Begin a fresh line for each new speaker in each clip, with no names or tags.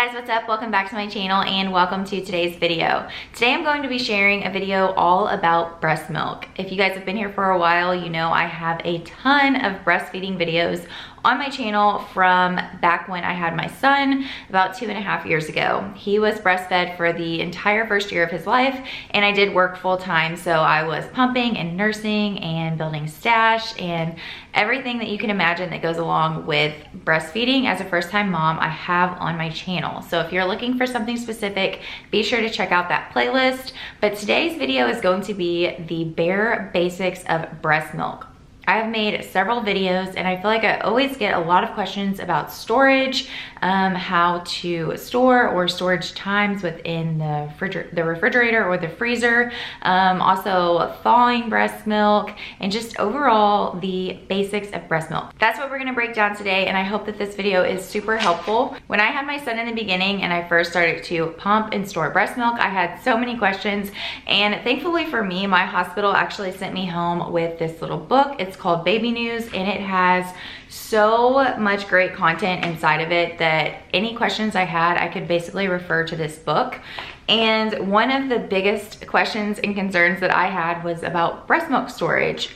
guys, what's up? Welcome back to my channel and welcome to today's video. Today I'm going to be sharing a video all about breast milk. If you guys have been here for a while, you know I have a ton of breastfeeding videos on my channel from back when I had my son about 2.5 years ago. He was breastfed for the entire first year of his life, and I did work full time, so I was pumping and nursing and building stash and everything that you can imagine that goes along with breastfeeding as a first-time mom I have on my channel. So if you're looking for something specific, be sure to check out that playlist. But today's video is going to be the bare basics of breast milk. I have made several videos and I feel like I always get a lot of questions about storage, how to store or storage times within the refrigerator or the freezer, also thawing breast milk, and just overall the basics of breast milk. That's what we're gonna break down today, and I hope that this video is super helpful. When I had my son in the beginning and I first started to pump and store breast milk, I had so many questions, and thankfully for me, my hospital actually sent me home with this little book. It's called Baby News, and it has so much great content inside of it that any questions I had, I could basically refer to this book. And one of the biggest questions and concerns that I had was about breast milk storage.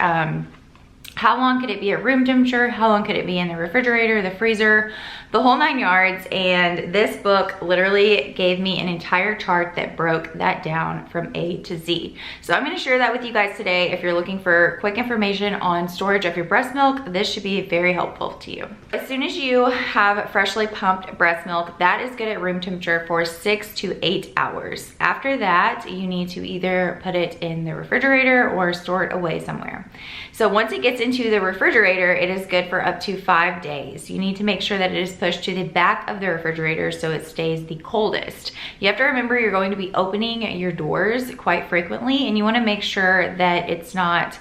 How long could it be at room temperature? How long could it be in the refrigerator, the freezer, the whole 9 yards? And this book literally gave me an entire chart that broke that down from A to Z. So I'm gonna share that with you guys today. If you're looking for quick information on storage of your breast milk, this should be very helpful to you. As soon as you have freshly pumped breast milk, that is good at room temperature for 6 to 8 hours. After that, you need to either put it in the refrigerator or store it away somewhere. So once it gets into the refrigerator, it is good for up to 5 days. You need to make sure that it is pushed to the back of the refrigerator so it stays the coldest. You have to remember you're going to be opening your doors quite frequently, and you want to make sure that it's not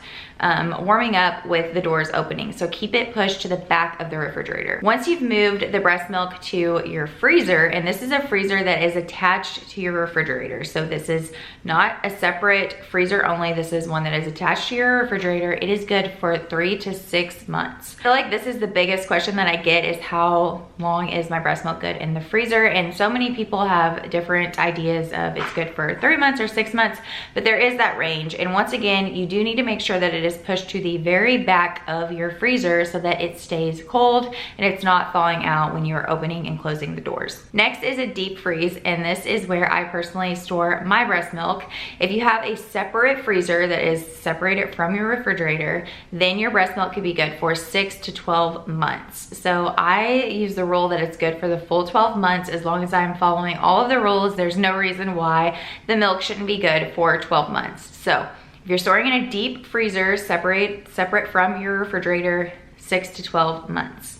warming up with the doors opening. So keep it pushed to the back of the refrigerator. Once you've moved the breast milk to your freezer, and this is a freezer that is attached to your refrigerator. So this is not a separate freezer only. This is one that is attached to your refrigerator. It is good for 3 to 6 months. I feel like this is the biggest question that I get is how long is my breast milk good in the freezer? And so many people have different ideas of it's good for 3 months or 6 months, but there is that range. And once again, you do need to make sure that it is pushed to the very back of your freezer so that it stays cold and it's not thawing out when you're opening and closing the doors. Next is a deep freeze, and this is where I personally store my breast milk. If you have a separate freezer that is separated from your refrigerator, then your breast milk could be good for 6 to 12 months. So I use the rule that it's good for the full 12 months as long as I'm following all of the rules. There's no reason why the milk shouldn't be good for 12 months. So if you're storing in a deep freezer, separate from your refrigerator, 6 to 12 months.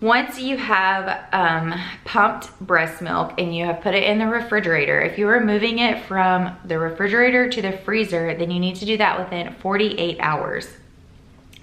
Once you have pumped breast milk and you have put it in the refrigerator, if you are moving it from the refrigerator to the freezer, then you need to do that within 48 hours.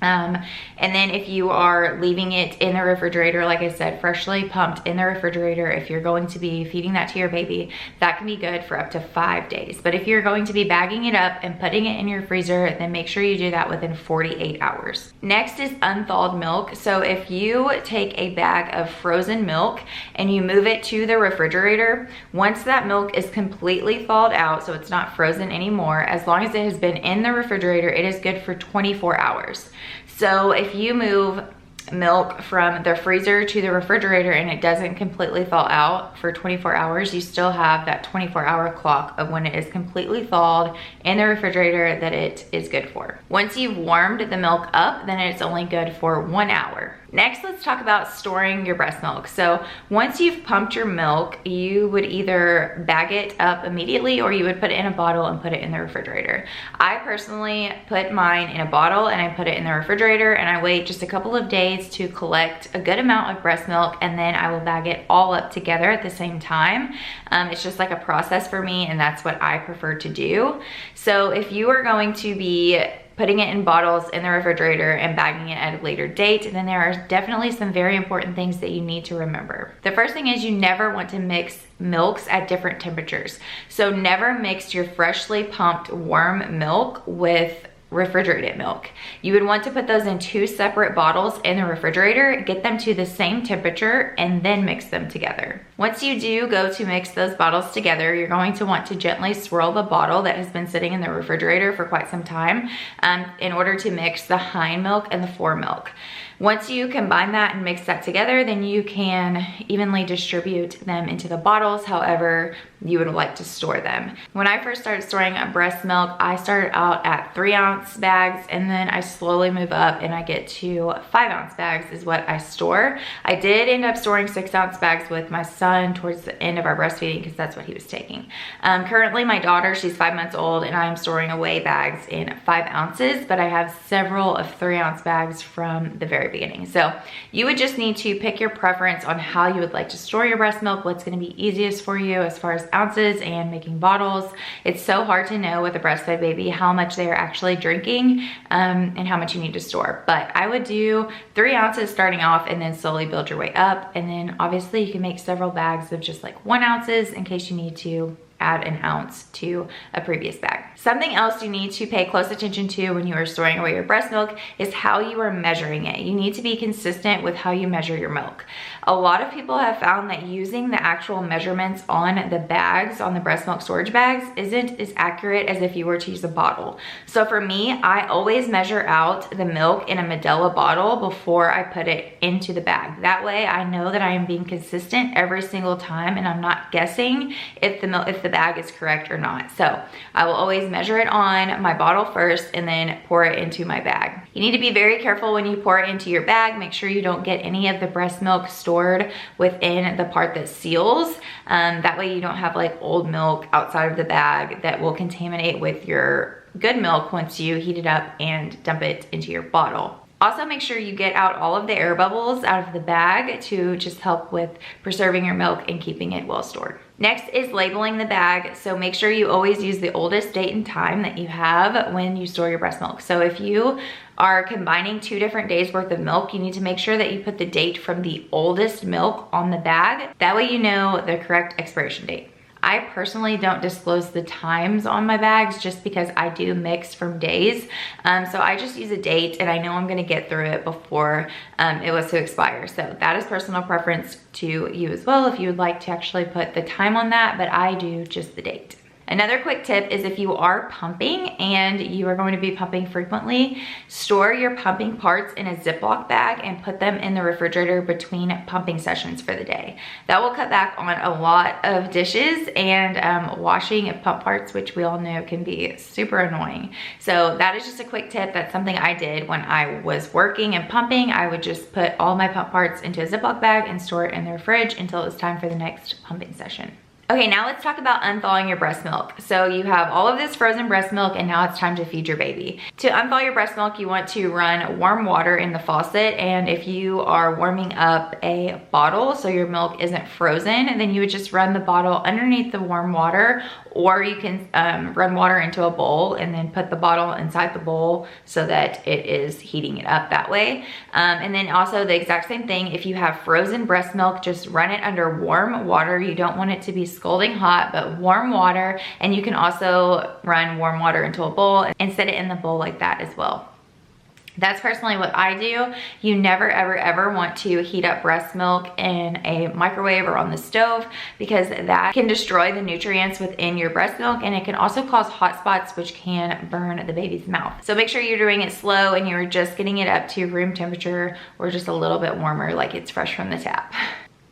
And then if you are leaving it in the refrigerator, like I said, freshly pumped in the refrigerator, if you're going to be feeding that to your baby, that can be good for up to 5 days. But if you're going to be bagging it up and putting it in your freezer, then make sure you do that within 48 hours. Next is unthawed milk. So if you take a bag of frozen milk and you move it to the refrigerator, once that milk is completely thawed out, so it's not frozen anymore, as long as it has been in the refrigerator, it is good for 24 hours. So if you move milk from the freezer to the refrigerator and it doesn't completely thaw out for 24 hours, you still have that 24-hour clock of when it is completely thawed in the refrigerator that it is good for. Once you've warmed the milk up, then it's only good for 1 hour. Next, let's talk about storing your breast milk. So once you've pumped your milk, you would either bag it up immediately or you would put it in a bottle and put it in the refrigerator. I personally put mine in a bottle and I put it in the refrigerator, and I wait just a couple of days to collect a good amount of breast milk, and then I will bag it all up together at the same time. It's just like a process for me, and that's what I prefer to do. So if you are going to be putting it in bottles in the refrigerator and bagging it at a later date, then there are definitely some very important things that you need to remember. The first thing is you never want to mix milks at different temperatures. So never mix your freshly pumped warm milk with refrigerated milk. You would want to put those in 2 separate bottles in the refrigerator, get them to the same temperature, and then mix them together. Once you do go to mix those bottles together, you're going to want to gently swirl the bottle that has been sitting in the refrigerator for quite some time in order to mix the hind milk and the fore milk. Once you combine that and mix that together, then you can evenly distribute them into the bottles however you would like to store them. When I first started storing breast milk, I started out at 3-ounce bags, and then I slowly move up and I get to 5-ounce bags is what I store. I did end up storing 6-ounce bags with my son towards the end of our breastfeeding because that's what he was taking. Currently my daughter, she's 5 months old, and I'm storing away bags in 5 ounces, but I have several of 3-ounce bags from the very beginning. So you would just need to pick your preference on how you would like to store your breast milk, what's going to be easiest for you as far as ounces and making bottles. It's so hard to know with a breastfed baby how much they are actually drinking and how much you need to store. But I would do 3 ounces starting off and then slowly build your way up. And then obviously you can make several bags of just like 1 ounces in case you need to add an ounce to a previous bag. Something else you need to pay close attention to when you are storing away your breast milk is how you are measuring it. You need to be consistent with how you measure your milk. A lot of people have found that using the actual measurements on the bags, on the breast milk storage bags, isn't as accurate as if you were to use a bottle. So for me, I always measure out the milk in a Medela bottle before I put it into the bag. That way I know that I am being consistent every single time and I'm not guessing if the bag is correct or not. So I will always measure it on my bottle first and then pour it into my bag. You need to be very careful when you pour it into your bag. Make sure you don't get any of the breast milk stored within the part that seals. That way you don't have like old milk outside of the bag that will contaminate with your good milk once you heat it up and dump it into your bottle. Also, make sure you get out all of the air bubbles out of the bag to just help with preserving your milk and keeping it well stored. Next is labeling the bag. So make sure you always use the oldest date and time that you have when you store your breast milk. So if you are combining 2 different days worth of milk, you need to make sure that you put the date from the oldest milk on the bag. That way you know the correct expiration date. I personally don't disclose the times on my bags just because I do mix from days. So I just use a date and I know I'm gonna get through it before it was to expire. So that is personal preference to you as well if you would like to actually put the time on that, but I do just the date. Another quick tip is if you are pumping and you are going to be pumping frequently, store your pumping parts in a Ziploc bag and put them in the refrigerator between pumping sessions for the day. That will cut back on a lot of dishes and washing of pump parts, which we all know can be super annoying. So that is just a quick tip. That's something I did when I was working and pumping. I would just put all my pump parts into a Ziploc bag and store it in the fridge until it was time for the next pumping session. Okay, now let's talk about unthawing your breast milk. So you have all of this frozen breast milk and now it's time to feed your baby. To unthaw your breast milk, you want to run warm water in the faucet, and if you are warming up a bottle so your milk isn't frozen, then you would just run the bottle underneath the warm water, or you can run water into a bowl and then put the bottle inside the bowl so that it is heating it up that way. And then also the exact same thing, if you have frozen breast milk, just run it under warm water. You don't want it to be scalding hot, but warm water. And you can also run warm water into a bowl and set it in the bowl like that as well. That's personally what I do. You never, ever, ever want to heat up breast milk in a microwave or on the stove because that can destroy the nutrients within your breast milk, and it can also cause hot spots which can burn the baby's mouth. So make sure you're doing it slow and you're just getting it up to room temperature or just a little bit warmer, like it's fresh from the tap.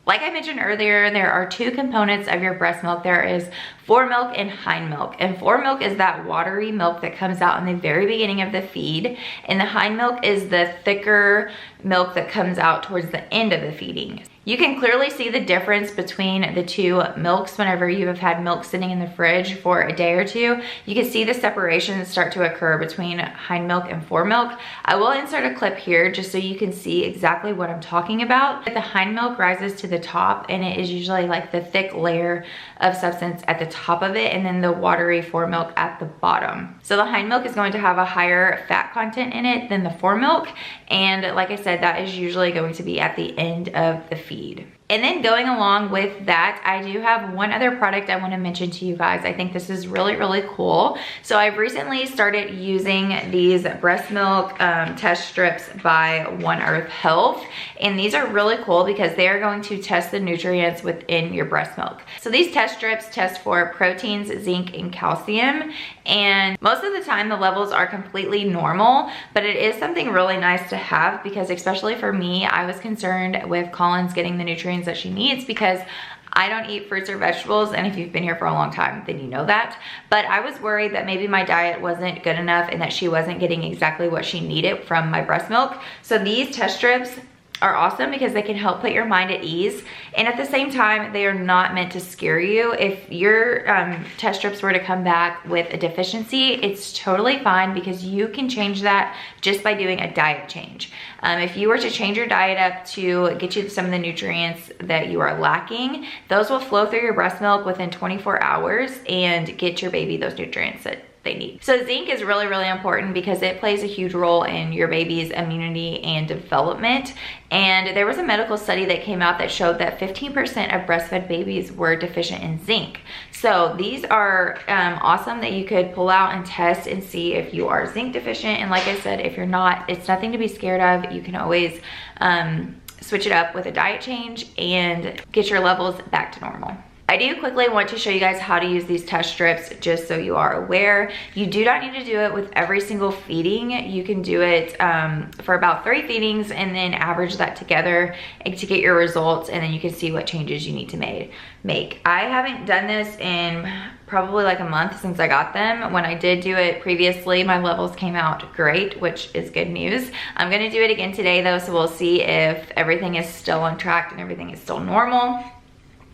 Like I mentioned earlier, there are 2 components of your breast milk. There is fore milk and hind milk. And fore milk is that watery milk that comes out in the very beginning of the feed. And the hind milk is the thicker milk that comes out towards the end of the feeding. You can clearly see the difference between the 2 milks whenever you have had milk sitting in the fridge for a day or 2. You can see the separation start to occur between hind milk and fore milk. I will insert a clip here just so you can see exactly what I'm talking about. The hind milk rises to the top and it is usually like the thick layer of substance at the top of it, and then the watery fore milk at the bottom. So the hind milk is going to have a higher fat content in it than the fore milk, and like I said, that is usually going to be at the end of the feed. And then going along with that, I do have one other product I want to mention to you guys. I think this is really, really cool. So I've recently started using these breast milk test strips by One Earth Health. And these are really cool because they are going to test the nutrients within your breast milk. So these test strips test for proteins, zinc, and calcium. And most of the time the levels are completely normal, but it is something really nice to have because especially for me, I was concerned with Collins getting the nutrients that she needs because I don't eat fruits or vegetables, and if you've been here for a long time, then you know that. But I was worried that maybe my diet wasn't good enough and that she wasn't getting exactly what she needed from my breast milk. So these test strips are awesome because they can help put your mind at ease, and at the same time they are not meant to scare you. If your test strips were to come back with a deficiency, it's totally fine because you can change that just by doing a diet change. If you were to change your diet up to get you some of the nutrients that you are lacking, those will flow through your breast milk within 24 hours and get your baby those nutrients that they need. So zinc is really, really important because it plays a huge role in your baby's immunity and development. And there was a medical study that came out that showed that 15% of breastfed babies were deficient in zinc. So these are awesome that you could pull out and test and see if you are zinc deficient. And like I said, if you're not, it's nothing to be scared of. You can always switch it up with a diet change and get your levels back to normal. I do quickly want to show you guys how to use these test strips just so you are aware. You do not need to do it with every single feeding. You can do it for about 3 feedings and then average that together to get your results, and then you can see what changes you need to make. I haven't done this in probably like a month since I got them. When I did do it previously, my levels came out great, which is good news. I'm gonna do it again today though, so we'll see if everything is still on track and everything is still normal.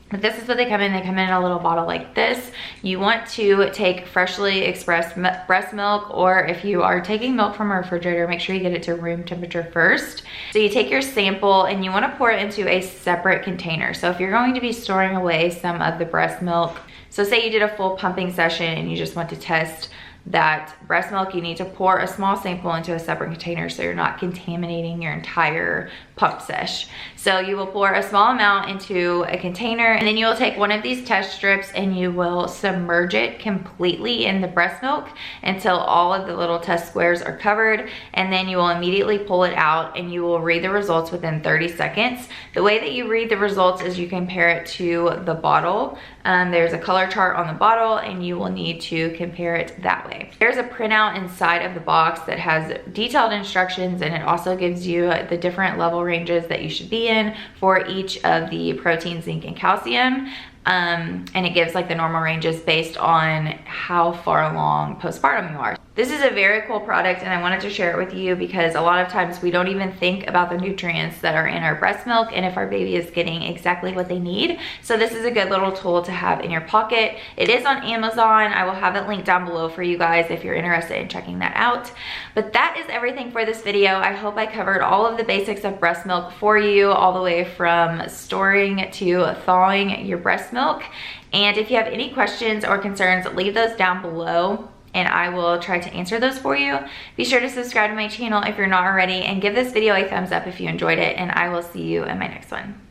But this is what they come in. They come in a little bottle like this. You want to take freshly expressed breast milk, or if you are taking milk from a refrigerator, make sure you get it to room temperature first. So you take your sample and you want to pour it into a separate container. So if you're going to be storing away some of the breast milk, so say you did a full pumping session and you just want to test that breast milk, you need to pour a small sample into a separate container so you're not contaminating your entire pump sesh. So you will pour a small amount into a container, and then you will take one of these test strips and you will submerge it completely in the breast milk until all of the little test squares are covered, and then you will immediately pull it out and you will read the results within 30 seconds. The way that you read the results is you compare it to the bottle. There's a color chart on the bottle and you will need to compare it that way. There's a printout inside of the box that has detailed instructions, and it also gives you the different level ranges that you should be in for each of the protein, zinc, and calcium. And it gives like the normal ranges based on how far along postpartum you are. This is a very cool product and I wanted to share it with you because a lot of times we don't even think about the nutrients that are in our breast milk and if our baby is getting exactly what they need. So this is a good little tool to have in your pocket. It is on Amazon. I will have it linked down below for you guys if you're interested in checking that out. But that is everything for this video. I hope I covered all of the basics of breast milk for you, all the way from storing to thawing your breast milk. And if you have any questions or concerns, leave those down below and I will try to answer those for you. Be sure to subscribe to my channel if you're not already, and give this video a thumbs up if you enjoyed it, and I will see you in my next one.